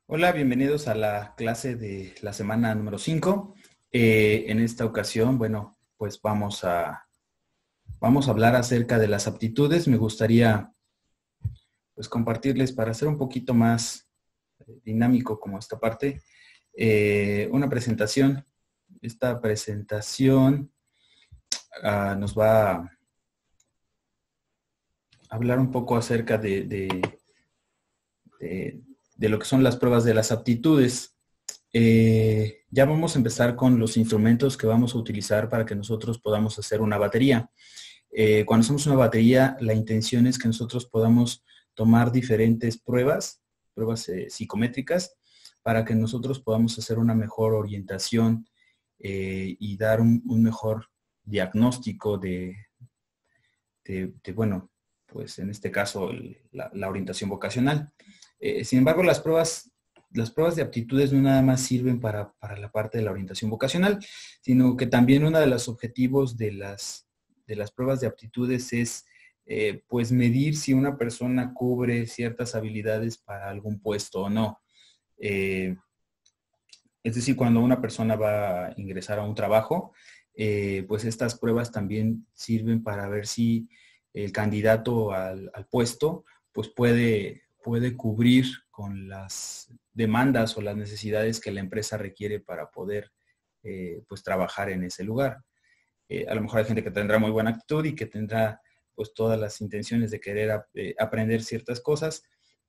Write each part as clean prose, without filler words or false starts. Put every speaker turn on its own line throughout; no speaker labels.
Hola, bienvenidos a la clase de la semana número 5. En esta ocasión, bueno, pues vamos a hablar acerca de las aptitudes. Me gustaría pues compartirles para hacer un poquito más dinámico como esta parte, una presentación. Esta presentación nos va a hablar un poco acerca de lo que son las pruebas de las aptitudes. Ya vamos a empezar con los instrumentos que vamos a utilizar para que nosotros podamos hacer una batería. Cuando hacemos una batería, la intención es que nosotros podamos tomar diferentes pruebas psicométricas, para que nosotros podamos hacer una mejor orientación y dar un mejor diagnóstico bueno, pues en este caso la orientación vocacional. Sin embargo, las pruebas de aptitudes no nada más sirven para la parte de la orientación vocacional, sino que también uno de los objetivos de las pruebas de aptitudes es pues medir si una persona cubre ciertas habilidades para algún puesto o no. Eh, es decir, cuando una persona va a ingresar a un trabajo, pues estas pruebas también sirven para ver si el candidato al puesto pues puede cubrir con las demandas o las necesidades que la empresa requiere para poder pues trabajar en ese lugar. A lo mejor hay gente que tendrá muy buena actitud y que tendrá pues todas las intenciones de querer aprender ciertas cosas,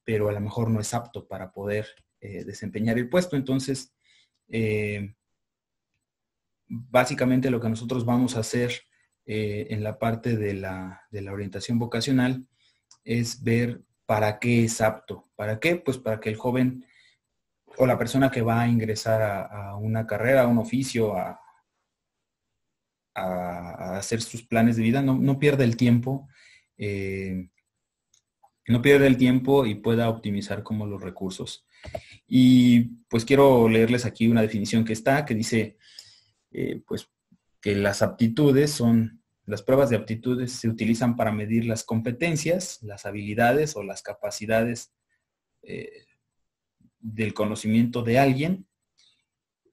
pero a lo mejor no es apto para poder desempeñar el puesto. Entonces, eh, básicamente lo que nosotros vamos a hacer en la parte de la orientación vocacional es ver para qué es apto. ¿Para qué? Pues para que el joven o la persona que va a ingresar a una carrera, a un oficio, a hacer sus planes de vida, no pierda el tiempo, eh, no pierda el tiempo y pueda optimizar como los recursos. Y pues quiero leerles aquí una definición que dice, pues que las pruebas de aptitudes se utilizan para medir las competencias, las habilidades o las capacidades del conocimiento de alguien.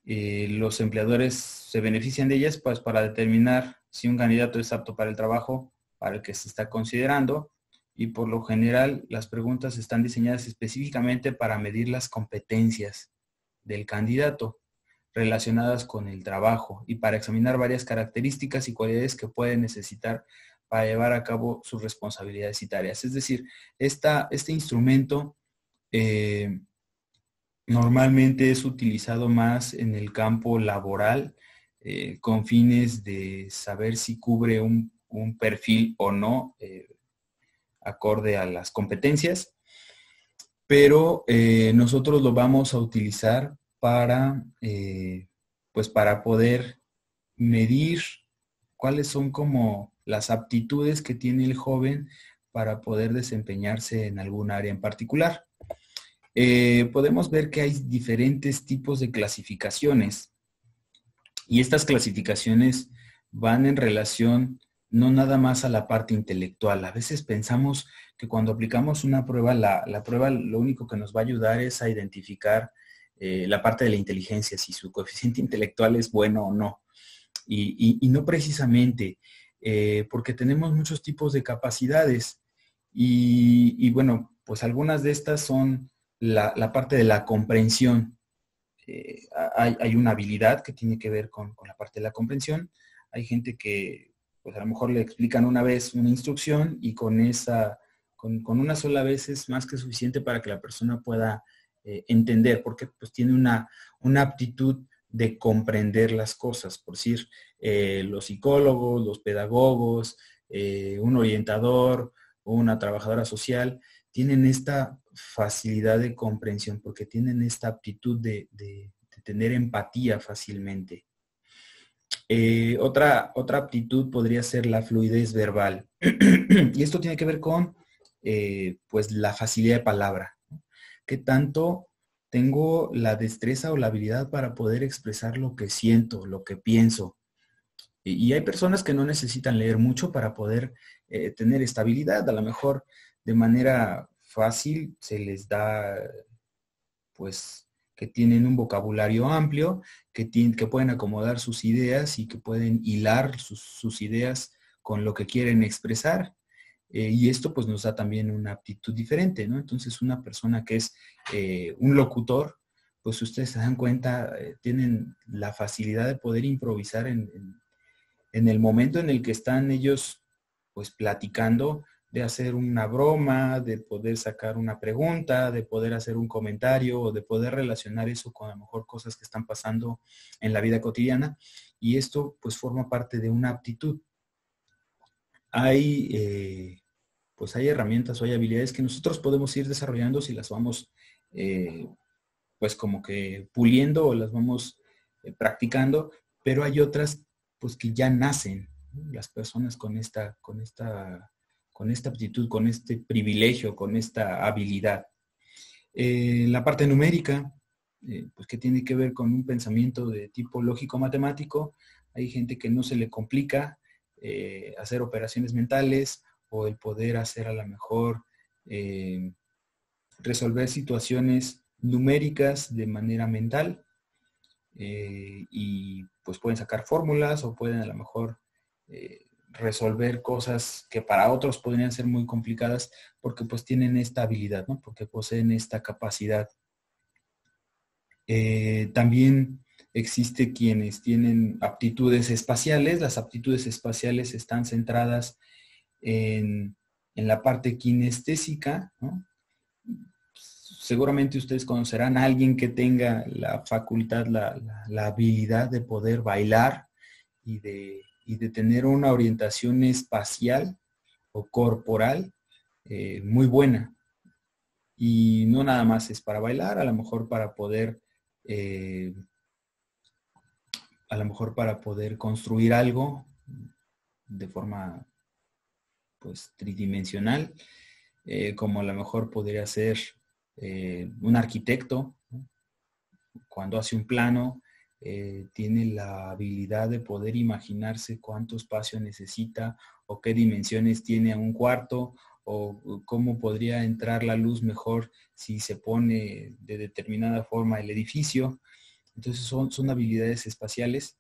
Los empleadores se benefician de ellas pues para determinar si un candidato es apto para el trabajo para el que se está considerando, y por lo general las preguntas están diseñadas específicamente para medir las competencias del candidato relacionadas con el trabajo y para examinar varias características y cualidades que puede necesitar para llevar a cabo sus responsabilidades y tareas. Es decir, este instrumento normalmente es utilizado más en el campo laboral, con fines de saber si cubre un perfil o no, acorde a las competencias, pero nosotros lo vamos a utilizar pues para poder medir cuáles son como las aptitudes que tiene el joven para poder desempeñarse en algún área en particular. Podemos ver que hay diferentes tipos de clasificaciones, y estas clasificaciones van en relación no nada más a la parte intelectual. A veces pensamos que cuando aplicamos una prueba, la prueba lo único que nos va a ayudar es a identificar la parte de la inteligencia, si su coeficiente intelectual es bueno o no. Y no precisamente, porque tenemos muchos tipos de capacidades. Y bueno, pues algunas de estas son la parte de la comprensión. Hay una habilidad que tiene que ver con la parte de la comprensión. Hay gente que pues a lo mejor le explican una vez una instrucción y con una sola vez es más que suficiente para que la persona pueda entender, porque pues tiene una aptitud de comprender las cosas. Por decir, los psicólogos, los pedagogos, un orientador o una trabajadora social tienen esta facilidad de comprensión porque tienen esta aptitud de tener empatía fácilmente. Otra aptitud podría ser la fluidez verbal. Y esto tiene que ver con pues la facilidad de palabra, ¿no? ¿Qué tanto tengo la destreza o la habilidad para poder expresar lo que siento, lo que pienso? Y hay personas que no necesitan leer mucho para poder tener estabilidad. A lo mejor de manera fácil se les da pues, que tienen un vocabulario amplio, que pueden acomodar sus ideas y que pueden hilar sus ideas con lo que quieren expresar. Y esto pues nos da también una aptitud diferente, ¿no? Entonces una persona que es un locutor, pues ustedes se dan cuenta, tienen la facilidad de poder improvisar en el momento en el que están ellos pues platicando, de hacer una broma, de poder sacar una pregunta, de poder hacer un comentario o de poder relacionar eso con a lo mejor cosas que están pasando en la vida cotidiana. Y esto pues forma parte de una aptitud. Pues hay herramientas o hay habilidades que nosotros podemos ir desarrollando si las vamos pues como que puliendo o las vamos practicando, pero hay otras pues que ya nacen, ¿no? Las personas con esta aptitud, con este privilegio, con esta habilidad. La parte numérica, pues que tiene que ver con un pensamiento de tipo lógico-matemático. Hay gente que no se le complica hacer operaciones mentales o el poder hacer a lo mejor resolver situaciones numéricas de manera mental y pues pueden sacar fórmulas o pueden a lo mejor resolver cosas que para otros podrían ser muy complicadas porque pues tienen esta habilidad, ¿no? Porque poseen esta capacidad. También existe quienes tienen aptitudes espaciales. Las aptitudes espaciales están centradas en la parte kinestésica, ¿no? Seguramente ustedes conocerán a alguien que tenga la facultad, la habilidad de poder bailar y de tener una orientación espacial o corporal muy buena. Y no nada más es para bailar, eh, a lo mejor para poder construir algo de forma pues tridimensional, como a lo mejor podría ser un arquitecto, ¿no? Cuando hace un plano, tiene la habilidad de poder imaginarse cuánto espacio necesita o qué dimensiones tiene un cuarto o cómo podría entrar la luz mejor si se pone de determinada forma el edificio. Entonces son habilidades espaciales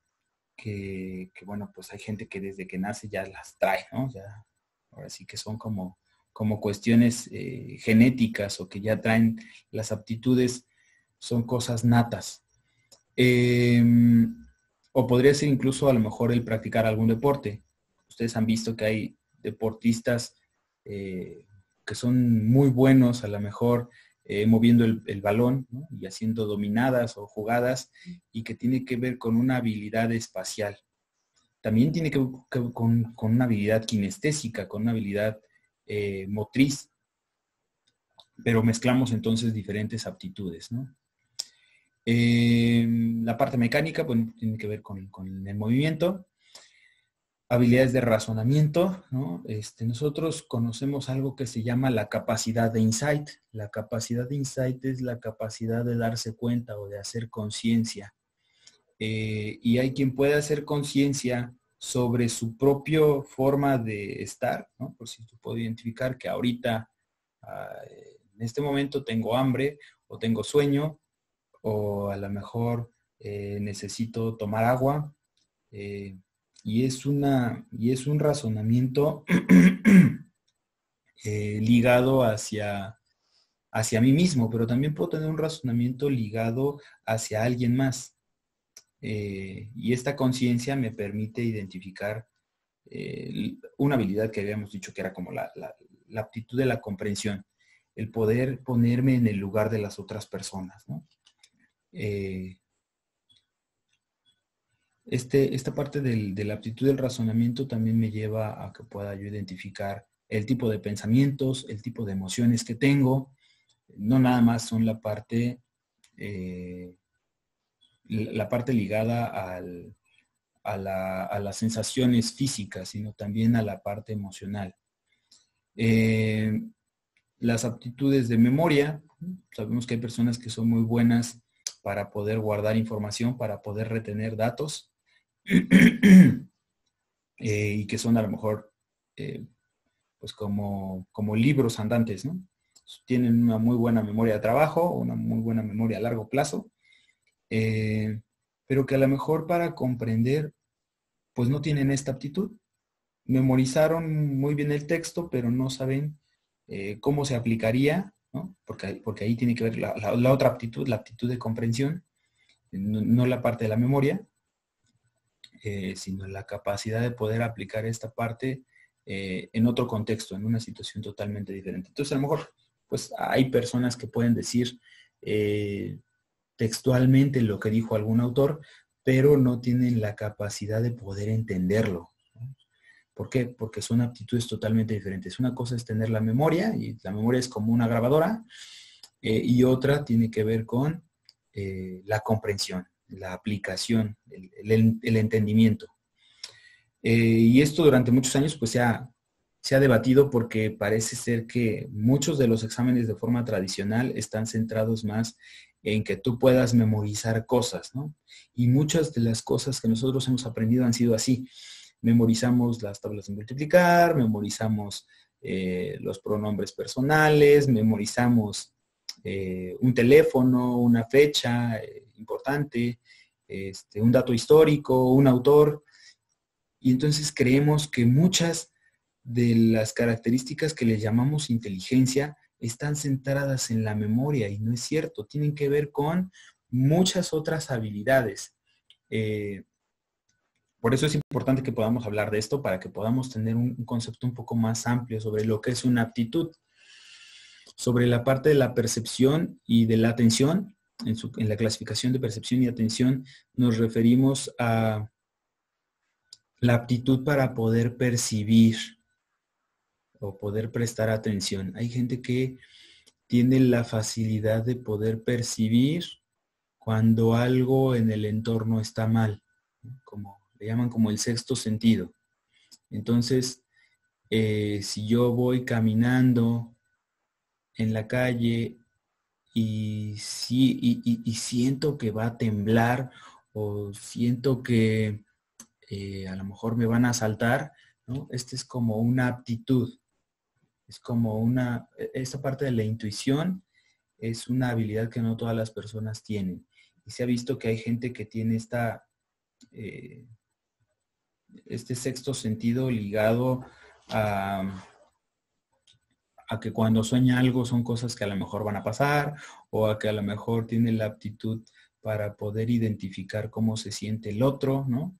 bueno, pues hay gente que desde que nace ya las trae, ¿no? Ya, ahora sí que son como cuestiones genéticas o que ya traen las aptitudes, son cosas natas. Eh, o podría ser incluso a lo mejor el practicar algún deporte. Ustedes han visto que hay deportistas que son muy buenos a lo mejor moviendo el balón, ¿no? Y haciendo dominadas o jugadas y que tiene que ver con una habilidad espacial. También tiene que ver con una habilidad kinestésica, con una habilidad motriz, pero mezclamos entonces diferentes aptitudes, ¿no? La parte mecánica, bueno, tiene que ver con el movimiento. Habilidades de razonamiento, ¿no? Nosotros conocemos algo que se llama la capacidad de insight. La capacidad de insight es la capacidad de darse cuenta o de hacer conciencia. Y hay quien puede hacer conciencia sobre su propia forma de estar, ¿no? Por si tú puedes identificar que ahorita, en este momento tengo hambre o tengo sueño o a lo mejor necesito tomar agua. Y es un razonamiento ligado hacia mí mismo, pero también puedo tener un razonamiento ligado hacia alguien más. Y esta conciencia me permite identificar una habilidad que habíamos dicho que era como la aptitud de la comprensión, el poder ponerme en el lugar de las otras personas, ¿no? Esta parte de la aptitud del razonamiento también me lleva a que pueda yo identificar el tipo de pensamientos, el tipo de emociones que tengo. No nada más son la parte ligada a las sensaciones físicas, sino también a la parte emocional. Las aptitudes de memoria, sabemos que hay personas que son muy buenas para poder guardar información, para poder retener datos. Y que son a lo mejor pues como libros andantes, ¿no? tienen una muy buena memoria de trabajo, una muy buena memoria a largo plazo, pero que a lo mejor para comprender, pues no tienen esta aptitud. Memorizaron muy bien el texto, pero no saben cómo se aplicaría, ¿no? Porque ahí tiene que ver la otra aptitud, la aptitud de comprensión, no la parte de la memoria, sino la capacidad de poder aplicar esta parte en otro contexto, en una situación totalmente diferente. Entonces, a lo mejor, pues hay personas que pueden decir textualmente lo que dijo algún autor, pero no tienen la capacidad de poder entenderlo. ¿Por qué? Porque son aptitudes totalmente diferentes. Una cosa es tener la memoria, y la memoria es como una grabadora, y otra tiene que ver con la comprensión, la aplicación, el entendimiento. Y esto durante muchos años pues se ha debatido porque parece ser que muchos de los exámenes de forma tradicional están centrados más en que tú puedas memorizar cosas, ¿no? Y muchas de las cosas que nosotros hemos aprendido han sido así. Memorizamos las tablas de multiplicar, memorizamos los pronombres personales, memorizamos un teléfono, una fecha importante, un dato histórico, un autor. Y entonces creemos que muchas de las características que le llamamos inteligencia están centradas en la memoria y no es cierto. Tienen que ver con muchas otras habilidades. Por eso es importante que podamos hablar de esto para que podamos tener un concepto un poco más amplio sobre lo que es una aptitud. Sobre la parte de la percepción y de la atención, en la clasificación de percepción y atención nos referimos a la aptitud para poder percibir o poder prestar atención. Hay gente que tiene la facilidad de poder percibir cuando algo en el entorno está mal, ¿no? Como le llaman como el sexto sentido. Entonces, si yo voy caminando en la calle y siento que va a temblar o siento que a lo mejor me van a asaltar, ¿no? Este es como una aptitud, es como esta parte de la intuición es una habilidad que no todas las personas tienen. Y se ha visto que hay gente que tiene este sexto sentido ligado a que cuando sueña algo son cosas que a lo mejor van a pasar, o a que a lo mejor tiene la aptitud para poder identificar cómo se siente el otro, ¿no?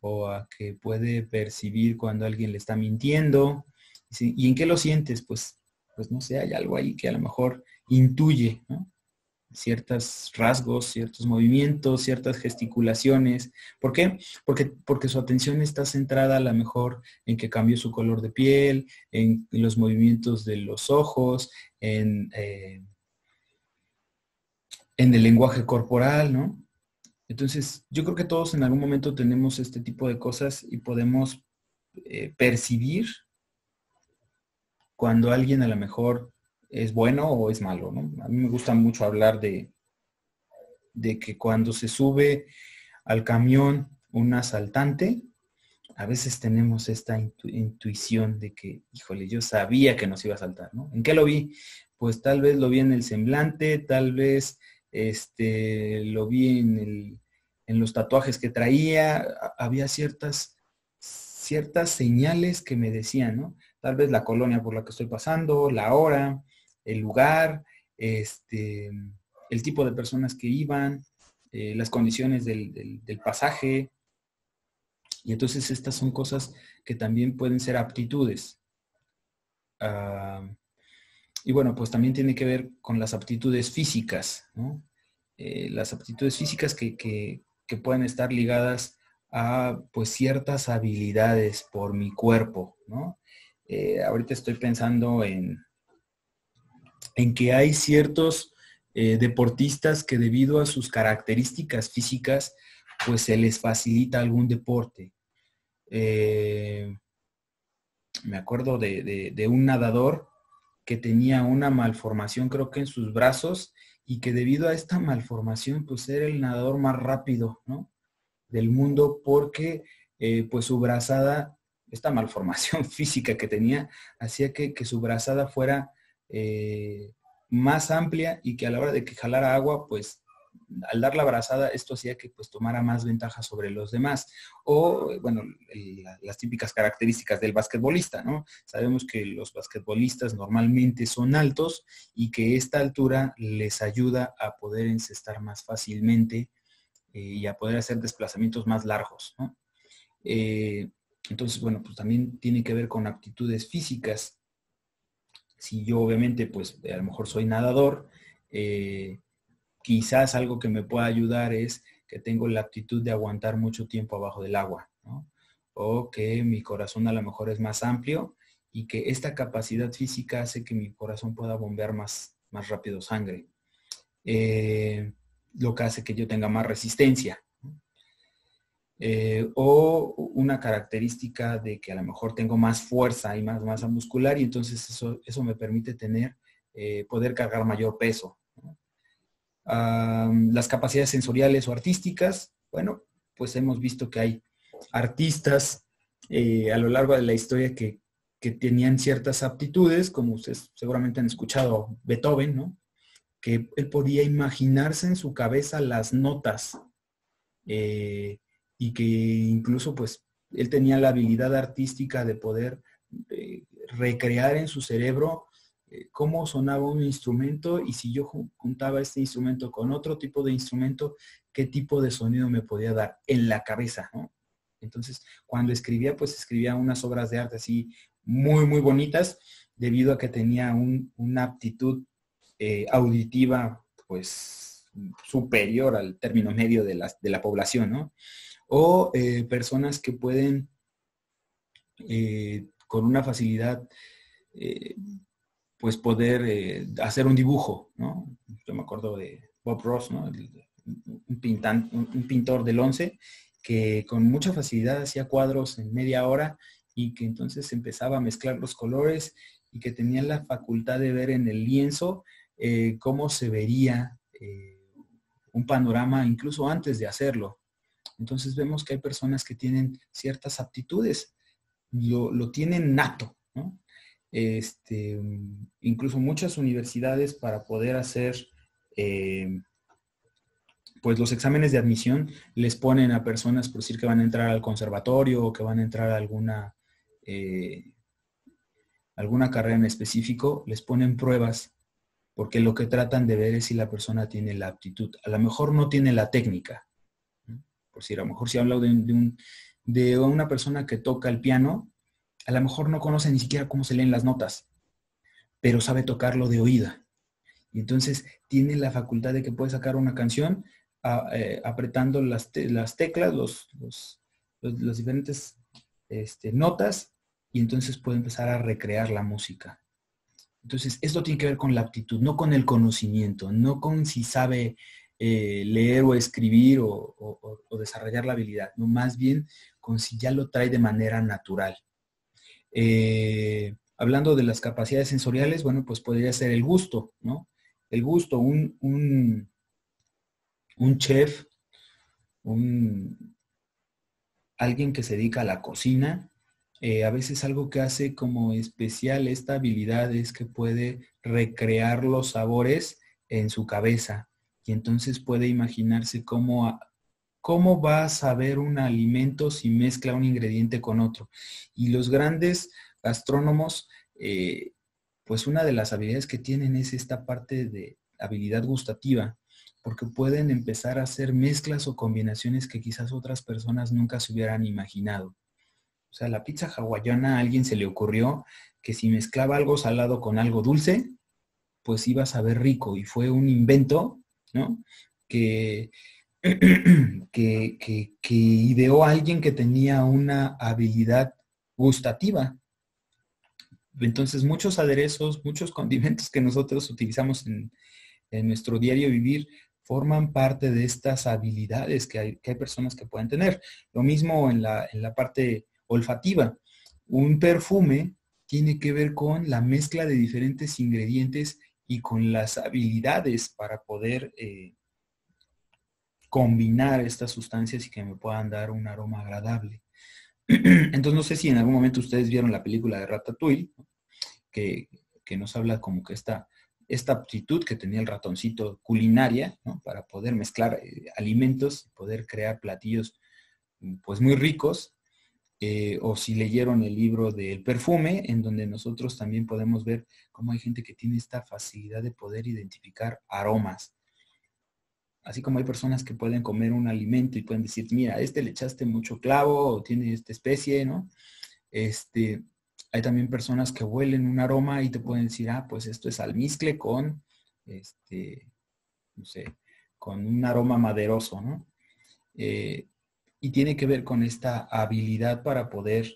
O a que puede percibir cuando alguien le está mintiendo. ¿Y en qué lo sientes? Pues no sé, hay algo ahí que a lo mejor intuye, ¿no? Ciertos rasgos, ciertos movimientos, ciertas gesticulaciones. ¿Por qué? Porque su atención está centrada a lo mejor en que cambió su color de piel, en los movimientos de los ojos, en el lenguaje corporal, ¿no? Entonces, yo creo que todos en algún momento tenemos este tipo de cosas y podemos percibir cuando alguien a lo mejor es bueno o es malo, ¿no? A mí me gusta mucho hablar de que cuando se sube al camión un asaltante, a veces tenemos esta intuición de que, híjole, yo sabía que nos iba a asaltar, ¿no? ¿En qué lo vi? Pues tal vez lo vi en el semblante, tal vez lo vi en los tatuajes que traía, había ciertas señales que me decían, ¿no? Tal vez la colonia por la que estoy pasando, la hora, el lugar, el tipo de personas que iban, las condiciones del pasaje. Y entonces estas son cosas que también pueden ser aptitudes. Y bueno, pues también tiene que ver con las aptitudes físicas, ¿no? Las aptitudes físicas que pueden estar ligadas a pues ciertas habilidades por mi cuerpo, ¿no? Ahorita estoy pensando en que hay ciertos deportistas que debido a sus características físicas, pues se les facilita algún deporte. Me acuerdo de un nadador que tenía una malformación, creo que en sus brazos, y que debido a esta malformación, pues era el nadador más rápido, ¿no? Del mundo, porque pues su brazada, esta malformación física que tenía, hacía que su brazada fuera más amplia y que a la hora de que jalara agua, pues al dar la brazada, esto hacía que pues tomara más ventaja sobre los demás. O, bueno, las típicas características del basquetbolista, ¿no? Sabemos que los basquetbolistas normalmente son altos y que esta altura les ayuda a poder encestar más fácilmente y a poder hacer desplazamientos más largos, ¿no? Entonces, bueno, pues también tiene que ver con aptitudes físicas. Si yo obviamente, pues a lo mejor soy nadador, quizás algo que me pueda ayudar es que tengo la aptitud de aguantar mucho tiempo abajo del agua, ¿no? O que mi corazón a lo mejor es más amplio y que esta capacidad física hace que mi corazón pueda bombear más rápido sangre. Lo que hace que yo tenga más resistencia. O una característica de que a lo mejor tengo más fuerza y más masa muscular y entonces eso me permite poder cargar mayor peso. Las capacidades sensoriales o artísticas, bueno, pues hemos visto que hay artistas a lo largo de la historia que tenían ciertas aptitudes, como ustedes seguramente han escuchado Beethoven, ¿no? Que él podía imaginarse en su cabeza las notas y que incluso pues él tenía la habilidad artística de poder recrear en su cerebro cómo sonaba un instrumento y si yo juntaba este instrumento con otro tipo de instrumento, qué tipo de sonido me podía dar en la cabeza, ¿no? Entonces, cuando escribía, pues escribía unas obras de arte así muy, muy bonitas, debido a que tenía una aptitud auditiva, pues, superior al término medio de la población, ¿no? O personas que pueden, con una facilidad, pues poder hacer un dibujo, ¿no? Yo me acuerdo de Bob Ross, ¿no? Un pintor del 11 que con mucha facilidad hacía cuadros en media hora y que entonces empezaba a mezclar los colores y que tenía la facultad de ver en el lienzo cómo se vería un panorama incluso antes de hacerlo. Entonces vemos que hay personas que tienen ciertas aptitudes, lo tienen nato, ¿no? Incluso muchas universidades para poder hacer pues los exámenes de admisión les ponen a personas por decir que van a entrar al conservatorio o que van a entrar a alguna carrera en específico, les ponen pruebas porque lo que tratan de ver es si la persona tiene la aptitud. A lo mejor no tiene la técnica. Por decir, a lo mejor si hablo de una persona que toca el piano, a lo mejor no conoce ni siquiera cómo se leen las notas, pero sabe tocarlo de oída. Y entonces tiene la facultad de que puede sacar una canción apretando las teclas, los diferentes notas, y entonces puede empezar a recrear la música. Entonces, esto tiene que ver con la aptitud, no con el conocimiento, no con si sabe leer o escribir o desarrollar la habilidad, no, más bien con si ya lo trae de manera natural. Hablando de las capacidades sensoriales, bueno, pues podría ser el gusto, ¿no? El gusto, un chef, alguien que se dedica a la cocina, a veces algo que hace como especial esta habilidad es que puede recrear los sabores en su cabeza y entonces puede imaginarse cómo va a saber un alimento si mezcla un ingrediente con otro. Y los grandes gastrónomos, pues una de las habilidades que tienen es esta parte de habilidad gustativa, porque pueden empezar a hacer mezclas o combinaciones que quizás otras personas nunca se hubieran imaginado. O sea, la pizza hawaiana a alguien se le ocurrió que si mezclaba algo salado con algo dulce, pues iba a saber rico. Y fue un invento, ¿no? Que ideó a alguien que tenía una habilidad gustativa. Entonces, muchos aderezos, muchos condimentos que nosotros utilizamos en nuestro diario vivir forman parte de estas habilidades que hay personas que pueden tener. Lo mismo en la parte olfativa. Un perfume tiene que ver con la mezcla de diferentes ingredientes y con las habilidades para poder combinar estas sustancias y que me puedan dar un aroma agradable. Entonces, no sé si en algún momento ustedes vieron la película de Ratatouille, que que nos habla como que esta aptitud que tenía el ratoncito culinaria, ¿no? Para poder mezclar alimentos, poder crear platillos pues muy ricos, o si leyeron el libro del perfume, en donde nosotros también podemos ver cómo hay gente que tiene esta facilidad de poder identificar aromas. Así como hay personas que pueden comer un alimento y pueden decir, mira, le echaste mucho clavo o tiene esta especie, ¿no? Hay también personas que huelen un aroma y te pueden decir, pues esto es almizcle con, no sé, con un aroma maderoso, ¿no? Y tiene que ver con esta habilidad para poder,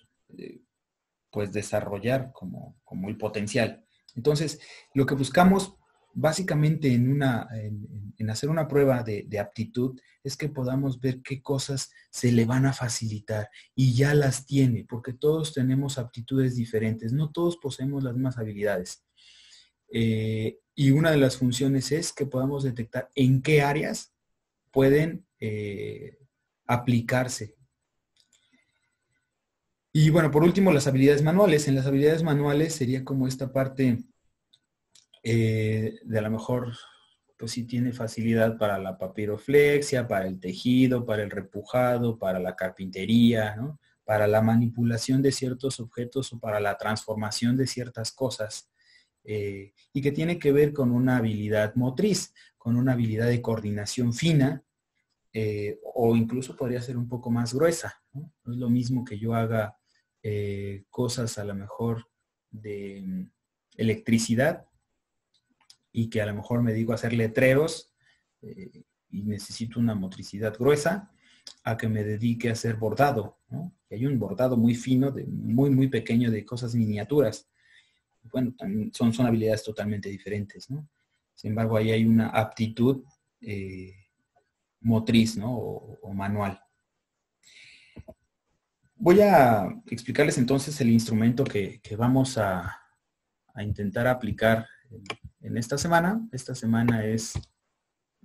pues, desarrollar como el potencial. Entonces, lo que buscamos básicamente en hacer una prueba de aptitud es que podamos ver qué cosas se le van a facilitar y ya las tiene, porque todos tenemos aptitudes diferentes, no todos poseemos las mismas habilidades. Y una de las funciones es que podamos detectar en qué áreas pueden aplicarse. Y bueno, por último, las habilidades manuales. En las habilidades manuales sería como esta parte de a lo mejor, pues sí tiene facilidad para la papiroflexia, para el tejido, para el repujado, para la carpintería, ¿no? Para la manipulación de ciertos objetos o para la transformación de ciertas cosas. Y que tiene que ver con una habilidad motriz, con una habilidad de coordinación fina, o incluso podría ser un poco más gruesa, ¿no? No es lo mismo que yo haga cosas a lo mejor de electricidad y que a lo mejor me digo hacer letreros y necesito una motricidad gruesa, a que me dedique a hacer bordado, ¿no? Y hay un bordado muy fino, muy, muy pequeño, de cosas miniaturas. Bueno, también son habilidades totalmente diferentes, ¿no? Sin embargo, ahí hay una aptitud motriz, ¿no? O manual. Voy a explicarles entonces el instrumento que vamos a intentar aplicar en esta semana. Esta semana es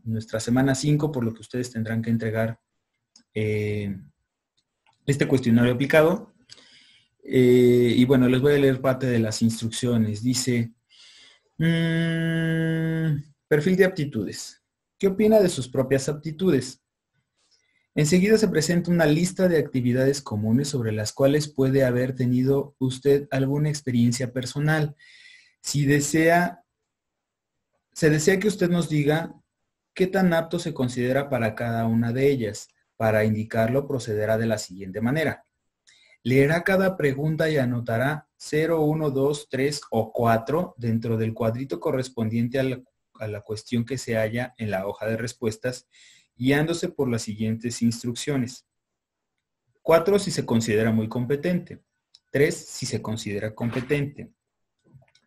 nuestra semana 5, por lo que ustedes tendrán que entregar este cuestionario aplicado. Y bueno, les voy a leer parte de las instrucciones. Dice, perfil de aptitudes. ¿Qué opina de sus propias aptitudes? Enseguida se presenta una lista de actividades comunes sobre las cuales puede haber tenido usted alguna experiencia personal. Se desea que usted nos diga qué tan apto se considera para cada una de ellas. Para indicarlo, procederá de la siguiente manera. Leerá cada pregunta y anotará 0, 1, 2, 3 o 4 dentro del cuadrito correspondiente a la cuestión que se halla en la hoja de respuestas, guiándose por las siguientes instrucciones. 4 si se considera muy competente. 3 si se considera competente.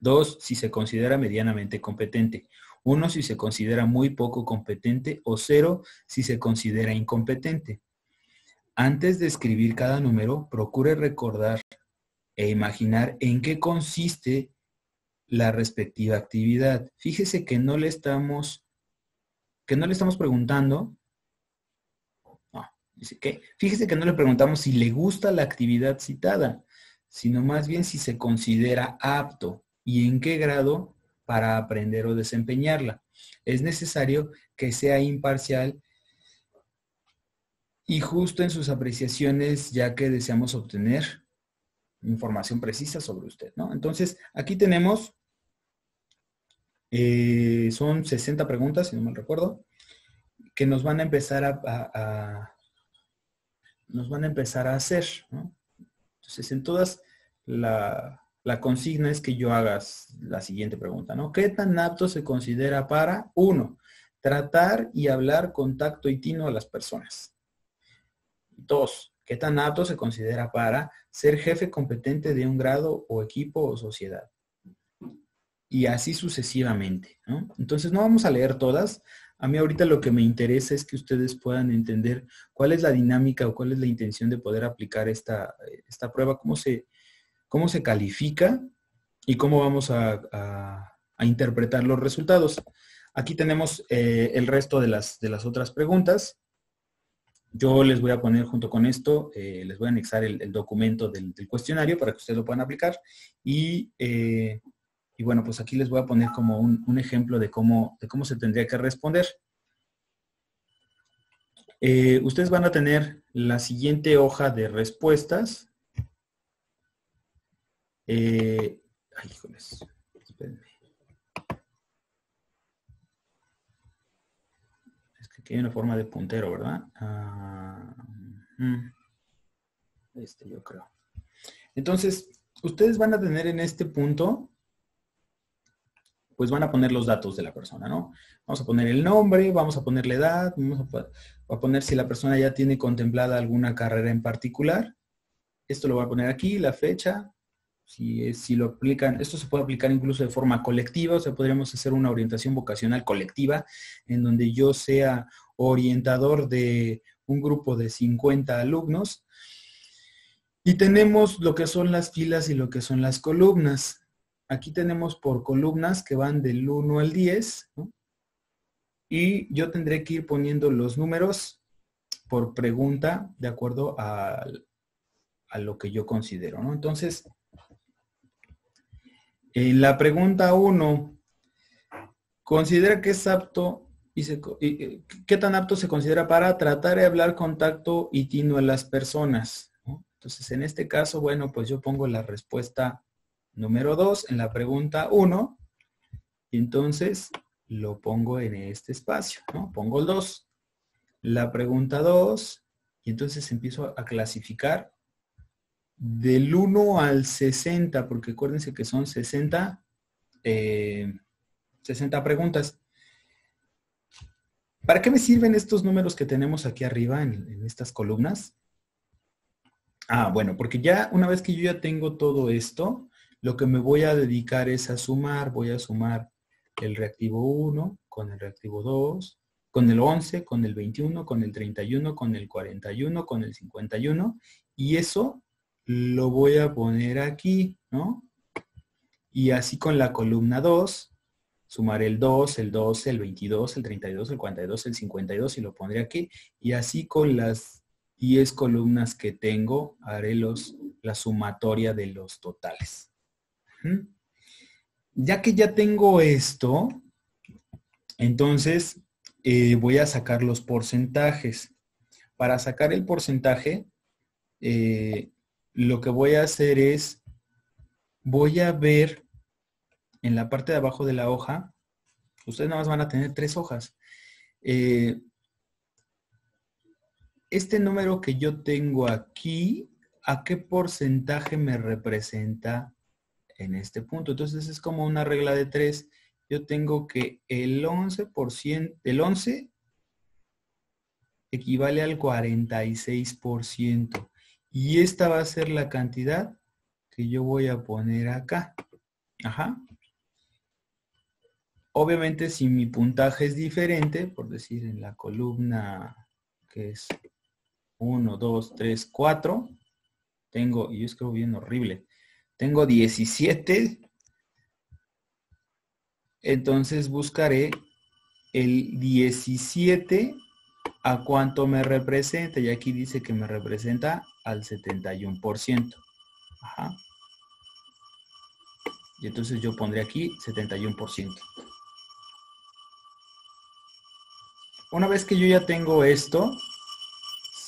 2 si se considera medianamente competente. 1 si se considera muy poco competente o 0 si se considera incompetente. Antes de escribir cada número, procure recordar e imaginar en qué consiste la respectiva actividad. Fíjese que no le estamos preguntando, fíjese que no le preguntamos si le gusta la actividad citada, sino más bien si se considera apto y en qué grado para aprender o desempeñarla. Es necesario que sea imparcial y justo en sus apreciaciones, ya que deseamos obtener información precisa sobre usted, ¿no? Entonces, aquí tenemos, son 60 preguntas, si no mal recuerdo, que nos van a empezar a hacer, ¿no? Entonces, en todas, la consigna es que yo hagas la siguiente pregunta, ¿no? ¿Qué tan apto se considera para, 1, tratar y hablar con tacto y tino a las personas? 2, ¿qué tan apto se considera para ser jefe competente de un grado o equipo o sociedad? Y así sucesivamente, ¿no? Entonces no vamos a leer todas. A mí ahorita lo que me interesa es que ustedes puedan entender cuál es la dinámica o cuál es la intención de poder aplicar esta prueba, cómo se califica y cómo vamos a interpretar los resultados. Aquí tenemos el resto de las otras preguntas. Yo les voy a poner junto con esto, les voy a anexar el documento del cuestionario para que ustedes lo puedan aplicar y Y bueno, pues aquí les voy a poner como un ejemplo de cómo se tendría que responder. Ustedes van a tener la siguiente hoja de respuestas. Ay, híjoles, espérenme. Es que aquí hay una forma de puntero, ¿verdad? Yo creo. Entonces, ustedes van a tener en este punto, pues van a poner los datos de la persona, ¿no? Vamos a poner el nombre, vamos a poner la edad, vamos a poner si la persona ya tiene contemplada alguna carrera en particular. Esto lo voy a poner aquí, la fecha. Si lo aplican, esto se puede aplicar incluso de forma colectiva, o sea, podríamos hacer una orientación vocacional colectiva en donde yo sea orientador de un grupo de 50 alumnos y tenemos lo que son las filas y lo que son las columnas. Aquí tenemos por columnas que van del 1 al 10, ¿no? Y yo tendré que ir poniendo los números por pregunta de acuerdo a lo que yo considero, ¿no? Entonces, en la pregunta 1, considera que es apto ¿qué tan apto se considera para tratar de hablar con tacto y tino a las personas, ¿no? Entonces, en este caso, bueno, pues yo pongo la respuesta número 2 en la pregunta 1 y entonces lo pongo en este espacio, ¿no? Pongo el 2. La pregunta 2 y entonces empiezo a clasificar del 1 al 60, porque acuérdense que son 60 preguntas. ¿Para qué me sirven estos números que tenemos aquí arriba en estas columnas? Bueno, porque ya una vez que yo ya tengo todo esto, lo que me voy a dedicar es a sumar. Voy a sumar el reactivo 1 con el reactivo 2, con el 11, con el 21, con el 31, con el 41, con el 51. Y eso lo voy a poner aquí, ¿no? Y así con la columna 2, sumaré el 2, el 12, el 22, el 32, el 42, el 52 y lo pondré aquí. Y así con las 10 columnas que tengo, haré la sumatoria de los totales. Ya que ya tengo esto, entonces voy a sacar los porcentajes. Para sacar el porcentaje, lo que voy a hacer es, voy a ver en la parte de abajo de la hoja, ustedes nada más van a tener 3 hojas. Este número que yo tengo aquí, ¿a qué porcentaje me representa en este punto? Entonces es como una regla de 3. Yo tengo que el 11%, el 11 equivale al 46%. Y esta va a ser la cantidad que yo voy a poner acá. Ajá. Obviamente, si mi puntaje es diferente, por decir en la columna que es 1, 2, 3, 4, tengo, y yo escribo bien horrible, tengo 17, entonces buscaré el 17 a cuánto me representa, y aquí dice que me representa al 71%. Ajá. Y entonces yo pondré aquí 71%. Una vez que yo ya tengo esto,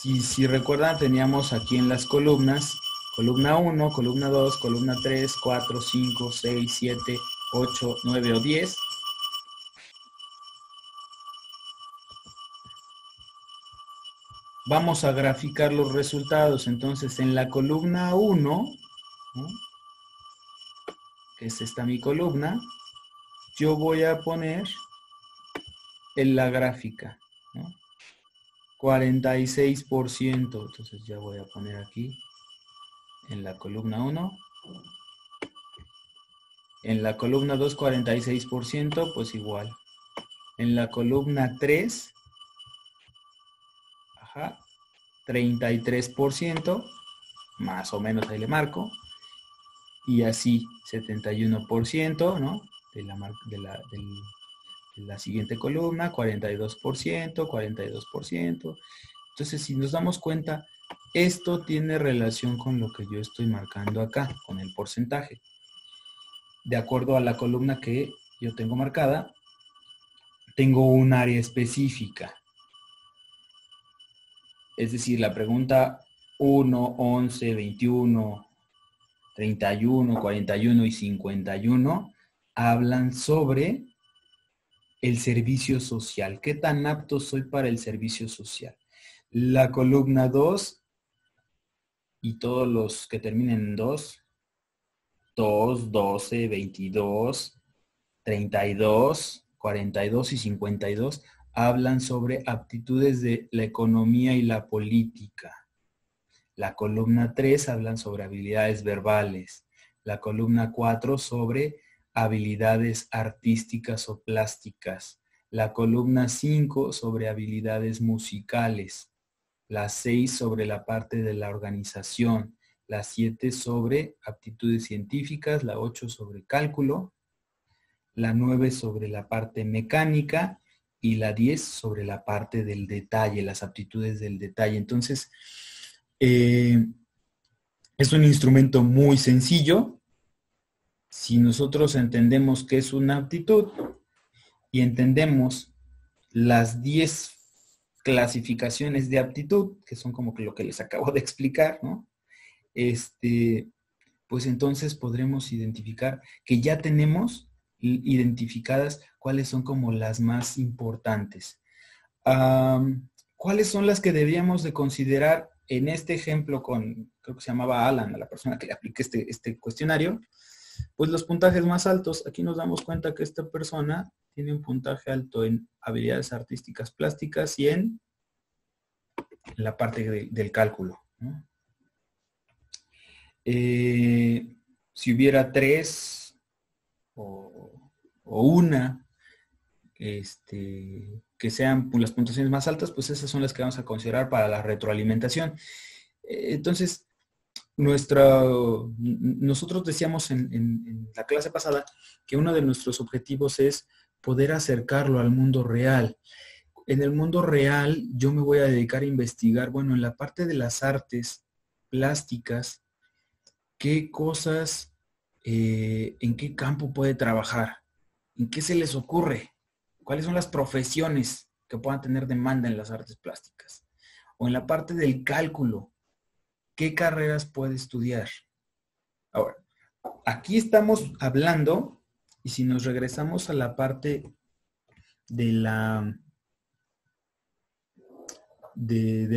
si recuerdan, teníamos aquí en las columnas, columna 1, columna 2, columna 3, 4, 5, 6, 7, 8, 9 o 10. Vamos a graficar los resultados. Entonces, en la columna 1, ¿no?, que es esta mi columna, yo voy a poner en la gráfica, ¿no?, 46%. Entonces ya voy a poner aquí en la columna 1. En la columna 2, 46%, pues igual. En la columna 3, 33%, más o menos ahí le marco. Y así, 71%, ¿no?, de la siguiente columna, 42%, 42%. Entonces, si nos damos cuenta, esto tiene relación con lo que yo estoy marcando acá, con el porcentaje. de acuerdo a la columna que yo tengo marcada, tengo un área específica. Es decir, la pregunta 1, 11, 21, 31, 41 y 51 hablan sobre el servicio social. ¿Qué tan apto soy para el servicio social? La columna 2 y todos los que terminen en 2, 12, 22, 32, 42 y 52 hablan sobre aptitudes de la economía y la política. La columna 3 hablan sobre habilidades verbales. La columna 4 sobre habilidades artísticas o plásticas. La columna 5 sobre habilidades musicales. La 6 sobre la parte de la organización. La 7 sobre aptitudes científicas. La 8 sobre cálculo. La 9 sobre la parte mecánica. Y la 10 sobre la parte del detalle, las aptitudes del detalle. Entonces, es un instrumento muy sencillo. Si nosotros entendemos qué es una aptitud y entendemos las 10 clasificaciones de aptitud, que son como que lo que les acabo de explicar, ¿no? Pues entonces podremos identificar que ya tenemos identificadas cuáles son como las más importantes. ¿Cuáles son las que deberíamos de considerar en este ejemplo con, creo que se llamaba Alan, a la persona que le apliqué este cuestionario? Pues los puntajes más altos. Aquí nos damos cuenta que esta persona tiene un puntaje alto en habilidades artísticas plásticas y en la parte del cálculo, ¿no? Si hubiera 3 o una que sean las puntuaciones más altas, pues esas son las que vamos a considerar para la retroalimentación. Entonces, nosotros decíamos en la clase pasada que uno de nuestros objetivos es poder acercarlo al mundo real. En el mundo real yo me voy a dedicar a investigar, bueno, en la parte de las artes plásticas, qué cosas, en qué campo puede trabajar, en qué se les ocurre, cuáles son las profesiones que puedan tener demanda en las artes plásticas. O en la parte del cálculo, ¿qué carreras puede estudiar? Ahora, aquí estamos hablando, y si nos regresamos a la parte de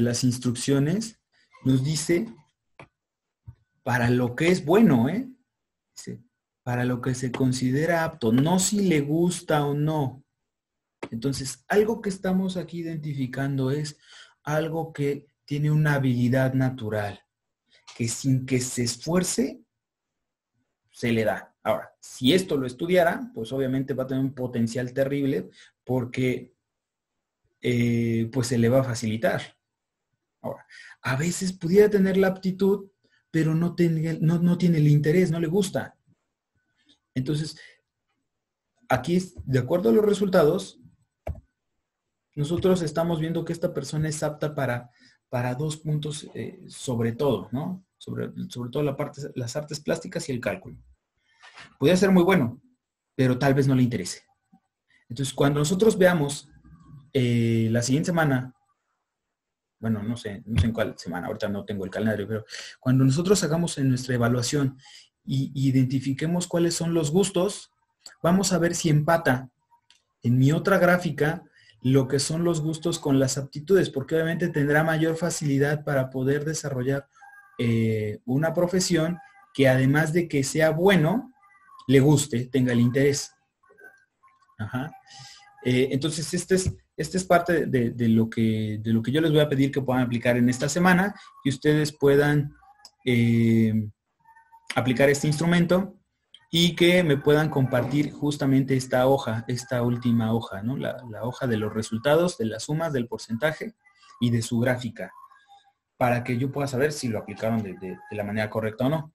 las instrucciones, nos dice para lo que es bueno, dice, para lo que se considera apto, no si le gusta o no. Entonces, algo que estamos aquí identificando es algo que tiene una habilidad natural, que sin que se esfuerce, se le da. Ahora, si esto lo estudiara, pues obviamente va a tener un potencial terrible porque pues se le va a facilitar. Ahora, a veces pudiera tener la aptitud, pero no tiene el interés, no le gusta. Entonces, aquí, de acuerdo a los resultados, nosotros estamos viendo que esta persona es apta para 2 puntos sobre todo, ¿no? Sobre todo las artes plásticas y el cálculo. Podría ser muy bueno, pero tal vez no le interese. Entonces, cuando nosotros veamos la siguiente semana, bueno, no sé en cuál semana, ahorita no tengo el calendario, pero cuando nosotros hagamos en nuestra evaluación y identifiquemos cuáles son los gustos, vamos a ver si empata en mi otra gráfica lo que son los gustos con las aptitudes, porque obviamente tendrá mayor facilidad para poder desarrollar una profesión que además de que sea bueno, le guste, tenga el interés. Ajá. Entonces, este es parte de lo que yo les voy a pedir que puedan aplicar en esta semana, que ustedes puedan aplicar este instrumento y que me puedan compartir justamente esta hoja, esta última hoja, ¿no? La hoja de los resultados, de las sumas, del porcentaje y de su gráfica, para que yo pueda saber si lo aplicaron de la manera correcta o no.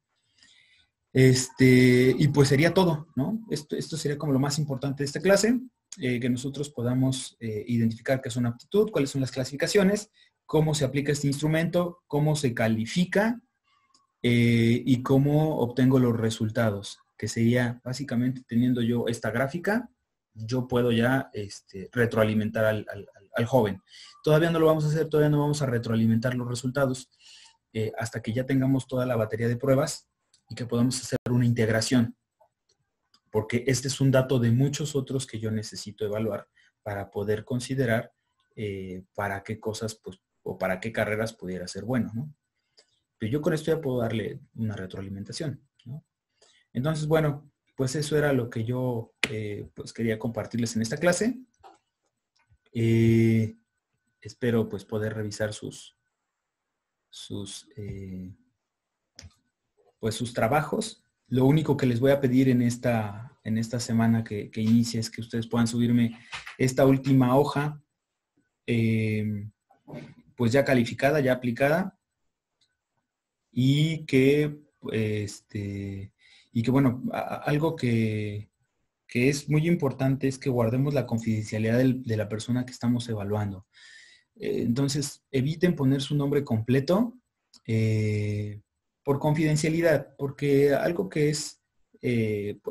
Y pues sería todo, ¿no? Esto sería como lo más importante de esta clase, que nosotros podamos identificar qué es una aptitud, cuáles son las clasificaciones, cómo se aplica este instrumento, cómo se califica y cómo obtengo los resultados. que sería básicamente teniendo yo esta gráfica, yo puedo ya retroalimentar al joven. Todavía no lo vamos a hacer, todavía no vamos a retroalimentar los resultados hasta que ya tengamos toda la batería de pruebas y que podamos hacer una integración, porque este es un dato de muchos otros que yo necesito evaluar para poder considerar para qué cosas, pues, o para qué carreras pudiera ser bueno, ¿no? Pero yo con esto ya puedo darle una retroalimentación, ¿no? Entonces, bueno, pues eso era lo que yo pues quería compartirles en esta clase. Espero pues poder revisar sus trabajos. Lo único que les voy a pedir en esta semana que inicie es que ustedes puedan subirme esta última hoja pues ya calificada, ya aplicada, y que bueno, algo que es muy importante es que guardemos la confidencialidad de la persona que estamos evaluando. Entonces, eviten poner su nombre completo por confidencialidad, porque algo que es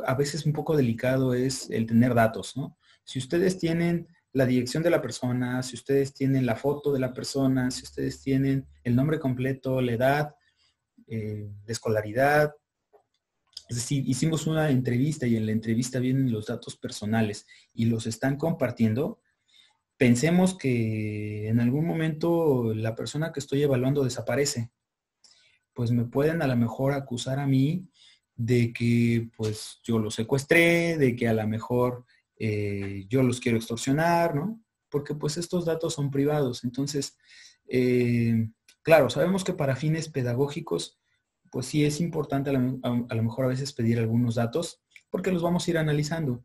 a veces un poco delicado es el tener datos, ¿no? Si ustedes tienen la dirección de la persona, si ustedes tienen la foto de la persona, si ustedes tienen el nombre completo, la edad, la escolaridad, es decir, hicimos una entrevista y en la entrevista vienen los datos personales y los están compartiendo, pensemos que en algún momento la persona que estoy evaluando desaparece. Pues me pueden a lo mejor acusar a mí de que pues yo los secuestré, de que a lo mejor yo los quiero extorsionar, ¿no? Porque pues estos datos son privados. Entonces, claro, sabemos que para fines pedagógicos, pues sí es importante a lo mejor a veces pedir algunos datos, porque los vamos a ir analizando.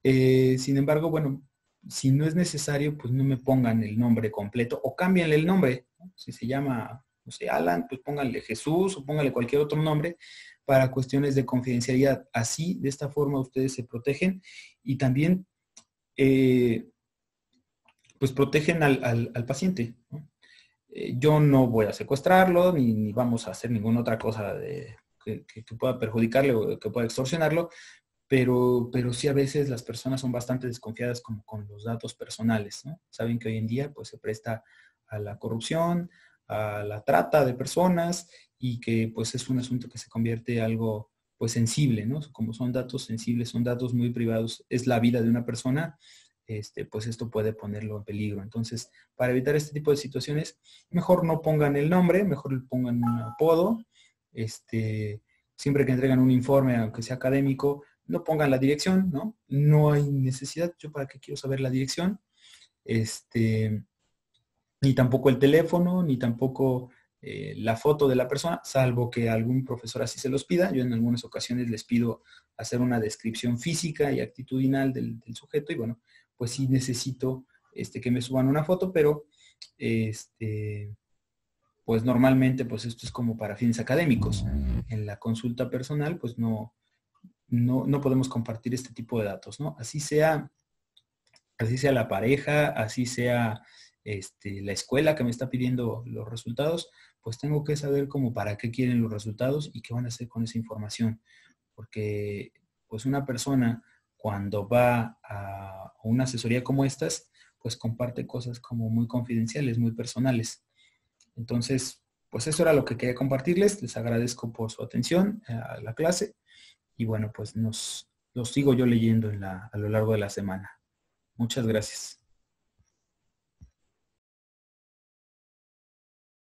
Sin embargo, bueno, si no es necesario, pues no me pongan el nombre completo o cámbienle el nombre, ¿no? Si se llama, no sé, Alan, pues pónganle Jesús o pónganle cualquier otro nombre para cuestiones de confidencialidad. Así, de esta forma, ustedes se protegen y también, pues, protegen al paciente, ¿no? Yo no voy a secuestrarlo ni vamos a hacer ninguna otra cosa que pueda perjudicarle o que pueda extorsionarlo, pero sí a veces las personas son bastante desconfiadas como con los datos personales, ¿no? Saben que hoy en día pues se presta a la corrupción, a la trata de personas y que pues es un asunto que se convierte en algo pues sensible, ¿no? Como son datos sensibles, son datos muy privados, es la vida de una persona, pues esto puede ponerlo en peligro. Entonces, para evitar este tipo de situaciones, mejor no pongan el nombre, mejor le pongan un apodo, siempre que entregan un informe, aunque sea académico, no pongan la dirección, ¿no? No hay necesidad, yo para qué quiero saber la dirección, ni tampoco el teléfono, ni tampoco la foto de la persona, salvo que algún profesor así se los pida. Yo en algunas ocasiones les pido hacer una descripción física y actitudinal del sujeto y bueno, pues sí necesito que me suban una foto, pero pues normalmente pues esto es como para fines académicos. En la consulta personal pues no podemos compartir este tipo de datos, ¿no? Así sea la pareja, así sea la escuela que me está pidiendo los resultados, pues tengo que saber como para qué quieren los resultados y qué van a hacer con esa información. Porque pues una persona cuando va a una asesoría como estas, pues comparte cosas como muy confidenciales, muy personales. Entonces, pues eso era lo que quería compartirles. Les agradezco por su atención a la clase. Y bueno, pues los sigo yo leyendo a lo largo de la semana. Muchas gracias.